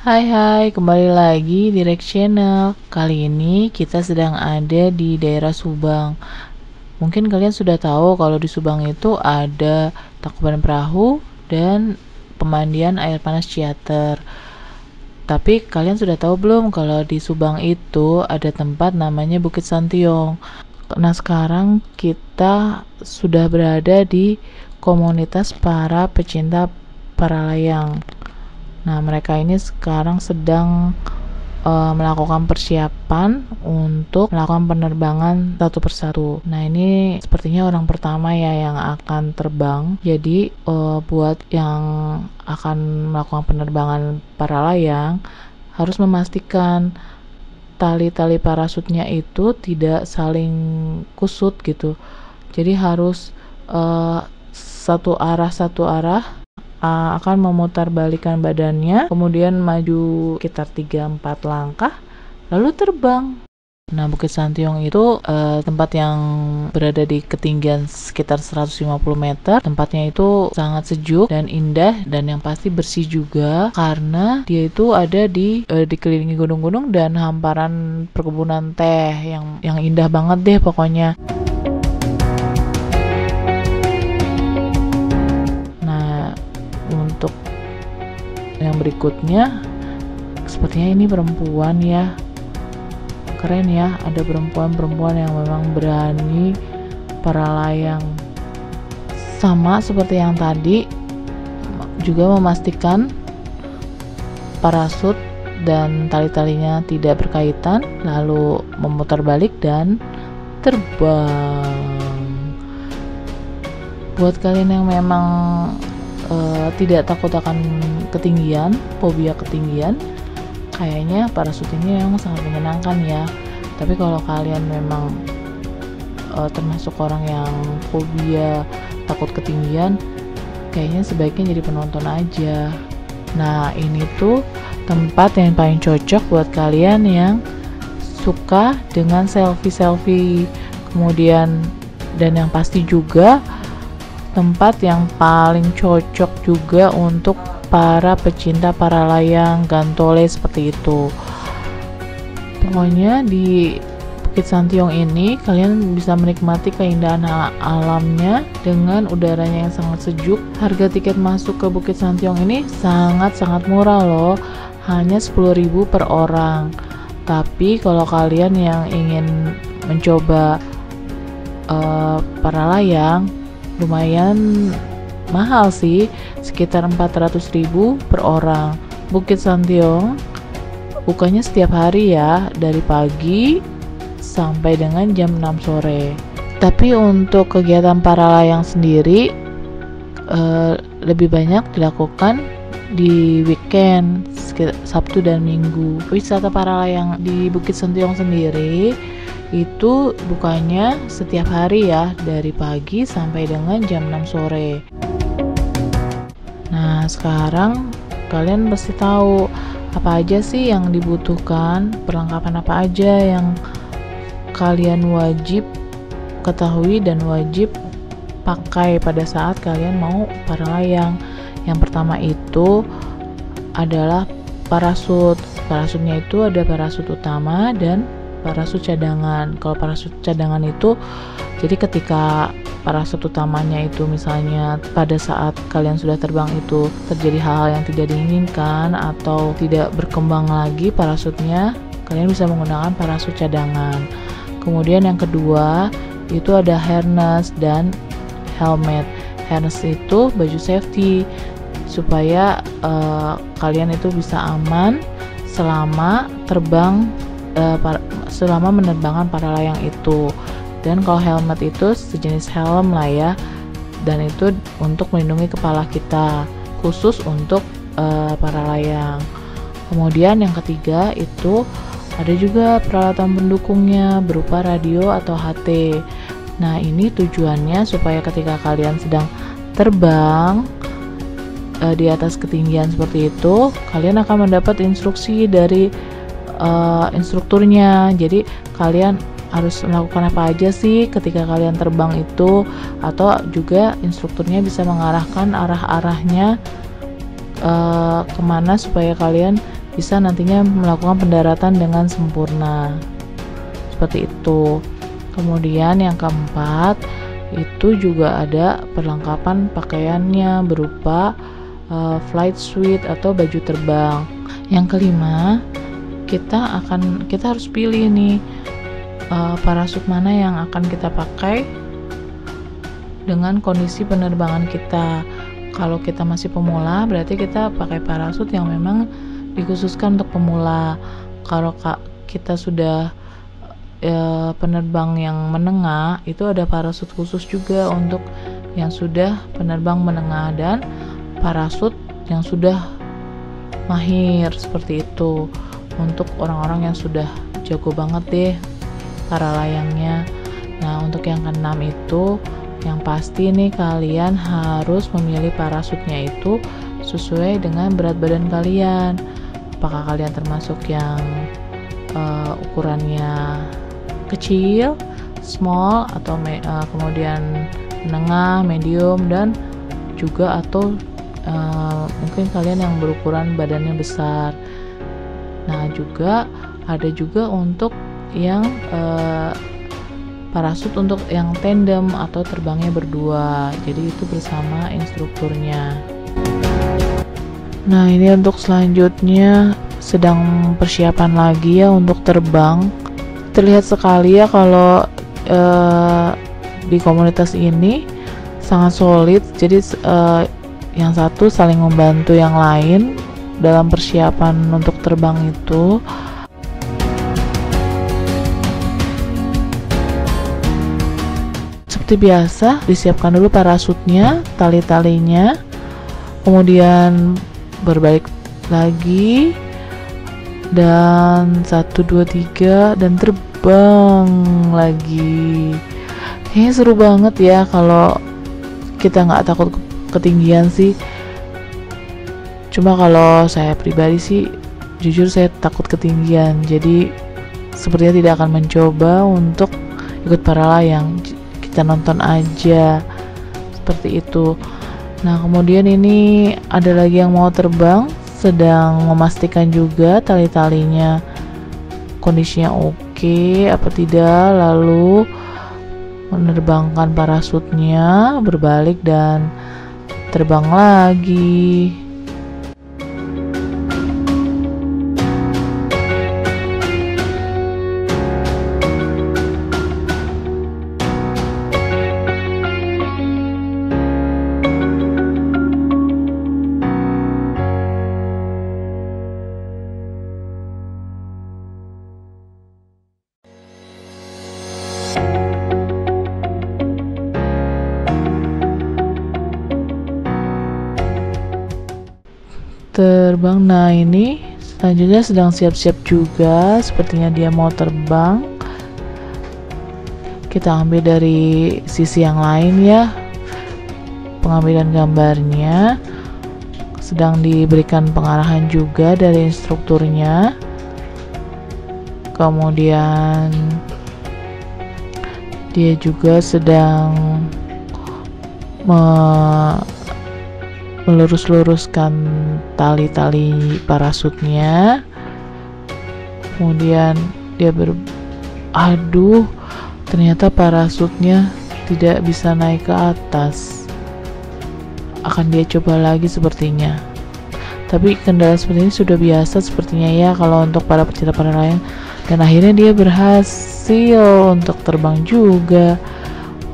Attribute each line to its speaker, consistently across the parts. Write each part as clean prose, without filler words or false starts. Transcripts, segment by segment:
Speaker 1: Hai, kembali lagi di Rex Channel. Kali ini kita sedang ada di daerah Subang. Mungkin kalian sudah tahu kalau di Subang itu ada Tangkuban Perahu dan pemandian air panas Ciater. Tapi kalian sudah tahu belum kalau di Subang itu ada tempat namanya Bukit Santiong. Nah, sekarang kita sudah berada di komunitas para pecinta para layang. Nah, mereka ini sekarang sedang melakukan persiapan untuk melakukan penerbangan satu persatu. Nah, ini sepertinya orang pertama ya yang akan terbang. Jadi buat yang akan melakukan penerbangan para layang harus memastikan tali-tali parasutnya itu tidak saling kusut gitu. Jadi harus satu arah akan memutarbalikkan badannya, kemudian maju sekitar 3-4 langkah, lalu terbang. Nah, Bukit Santiong itu tempat yang berada di ketinggian sekitar 150 meter. Tempatnya itu sangat sejuk dan indah, dan yang pasti bersih juga karena dia itu ada dikelilingi gunung-gunung dan hamparan perkebunan teh yang indah banget deh pokoknya. Untuk yang berikutnya, sepertinya ini perempuan ya, keren ya, ada perempuan yang memang berani para layang. Sama seperti yang tadi, juga memastikan parasut dan tali-talinya tidak berkaitan, lalu memutar balik dan terbang. Buat kalian yang memang tidak takut akan ketinggian, fobia ketinggian, kayaknya parasut ini yang sangat menyenangkan ya. Tapi kalau kalian memang termasuk orang yang fobia takut ketinggian, kayaknya sebaiknya jadi penonton aja. Nah, ini tuh tempat yang paling cocok buat kalian yang suka dengan selfie, kemudian dan yang pasti juga tempat yang paling cocok juga untuk para pecinta para layang gantole seperti itu. Pokoknya di Bukit Santiong ini kalian bisa menikmati keindahan alamnya dengan udaranya yang sangat sejuk. Harga tiket masuk ke Bukit Santiong ini sangat-sangat murah loh, hanya 10.000 per orang. Tapi kalau kalian yang ingin mencoba para layang, lumayan mahal sih, sekitar 400.000 per orang. Bukit Santiong bukanya setiap hari ya, dari pagi sampai dengan jam 6 sore. Tapi untuk kegiatan para layang sendiri lebih banyak dilakukan di weekend, Sabtu dan Minggu. Wisata para layang di Bukit Santiong sendiri itu bukanya setiap hari ya, dari pagi sampai dengan jam 6 sore. Nah, sekarang kalian pasti tahu apa aja sih yang dibutuhkan, perlengkapan apa aja yang kalian wajib ketahui dan wajib pakai pada saat kalian mau para layang. Yang pertama itu adalah parasut. Parasutnya itu ada parasut utama dan parasut cadangan. Kalau parasut cadangan itu, jadi ketika parasut utamanya itu misalnya pada saat kalian sudah terbang itu terjadi hal-hal yang tidak diinginkan atau tidak berkembang lagi parasutnya, kalian bisa menggunakan parasut cadangan. Kemudian yang kedua itu ada harness dan helmet. Harness itu baju safety supaya kalian itu bisa aman selama terbang, selama menerbangkan para layang itu. Dan kalau helmet itu sejenis helm lah ya, dan itu untuk melindungi kepala kita, khusus untuk para layang. Kemudian yang ketiga itu ada juga peralatan pendukungnya berupa radio atau HT. Nah, ini tujuannya supaya ketika kalian sedang terbang di atas ketinggian seperti itu, kalian akan mendapat instruksi dari instrukturnya. Jadi kalian harus melakukan apa aja sih ketika kalian terbang itu, atau juga instrukturnya bisa mengarahkan arah-arahnya kemana supaya kalian bisa nantinya melakukan pendaratan dengan sempurna. Seperti itu. Kemudian yang keempat, itu juga ada perlengkapan pakaiannya berupa flight suit atau baju terbang. Yang kelima, kita harus pilih nih parasut mana yang akan kita pakai dengan kondisi penerbangan kita. Kalau kita masih pemula, berarti kita pakai parasut yang memang dikhususkan untuk pemula. Kalau kita sudah penerbang yang menengah, itu ada parasut khusus juga untuk yang sudah penerbang menengah dan parasut yang sudah mahir, seperti itu untuk orang-orang yang sudah jago banget deh para layangnya. Nah, untuk yang keenam itu yang pasti nih kalian harus memilih parasutnya itu sesuai dengan berat badan kalian. Apakah kalian termasuk yang ukurannya kecil, small, atau kemudian menengah, medium, dan juga atau mungkin kalian yang berukuran badannya besar. Nah, ada juga untuk yang parasut untuk yang tandem atau terbangnya berdua, jadi itu bersama instrukturnya. Nah, ini untuk selanjutnya sedang persiapan lagi ya untuk terbang. Terlihat sekali ya kalau di komunitas ini sangat solid, jadi yang satu saling membantu yang lain dalam persiapan untuk terbang itu. Seperti biasa, disiapkan dulu parasutnya, tali-talinya, kemudian berbalik lagi, dan 1, 2, 3, dan terbang lagi. Kayaknya seru banget ya kalau kita nggak takut ketinggian sih. Cuma kalau saya pribadi sih, jujur saya takut ketinggian, jadi sepertinya tidak akan mencoba untuk ikut para layang. Kita nonton aja, seperti itu. Nah, kemudian ini ada lagi yang mau terbang, sedang memastikan juga tali-talinya kondisinya oke apa tidak, lalu menerbangkan parasutnya, berbalik dan terbang lagi. Terbang. Nah, ini selanjutnya sedang siap-siap juga, sepertinya dia mau terbang. Kita ambil dari sisi yang lain ya, pengambilan gambarnya. Sedang diberikan pengarahan juga dari instrukturnya. Kemudian dia juga sedang melurus-luruskan tali-tali parasutnya. Kemudian dia aduh, ternyata parasutnya tidak bisa naik ke atas. Akan dia coba lagi sepertinya. Tapi kendala seperti ini sudah biasa sepertinya ya kalau untuk para pecinta para layang. Dan akhirnya dia berhasil untuk terbang juga.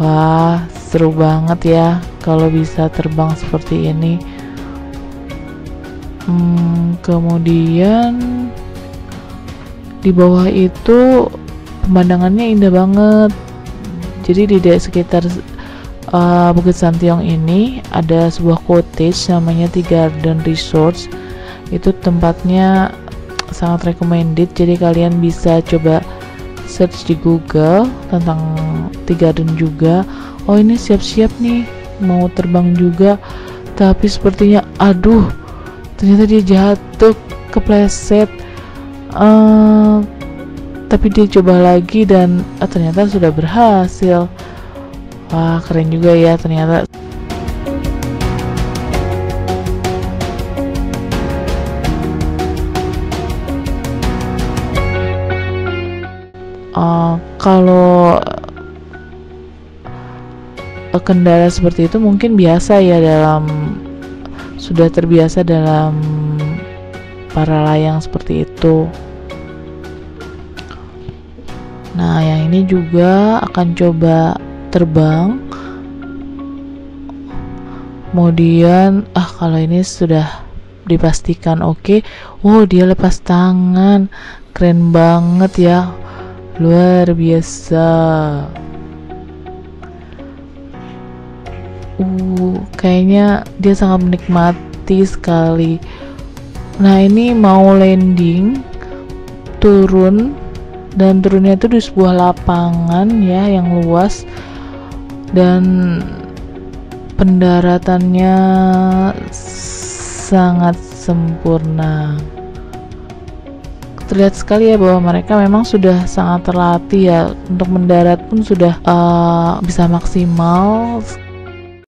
Speaker 1: Wah, seru banget ya kalau bisa terbang seperti ini. Kemudian di bawah itu pemandangannya indah banget. Jadi di sekitar Bukit Santiong ini ada sebuah cottage namanya Tea Garden Resorts. Itu tempatnya sangat recommended, jadi kalian bisa coba search di Google tentang Tea Garden juga. Oh, ini siap-siap nih mau terbang juga, tapi sepertinya aduh, ternyata dia jatuh, kepleset. Tapi dia coba lagi dan ternyata sudah berhasil. Wah, keren juga ya ternyata. kalau kendala seperti itu mungkin biasa ya, sudah terbiasa dalam para layang seperti itu. Nah, yang ini juga akan coba terbang. Kemudian kalau ini sudah dipastikan oke. Oh, dia lepas tangan, keren banget ya, luar biasa. Kayaknya dia sangat menikmati sekali. Nah, ini mau landing, turun, dan turunnya itu di sebuah lapangan ya yang luas, dan pendaratannya sangat sempurna. Terlihat sekali ya bahwa mereka memang sudah sangat terlatih ya, untuk mendarat pun sudah bisa maksimal.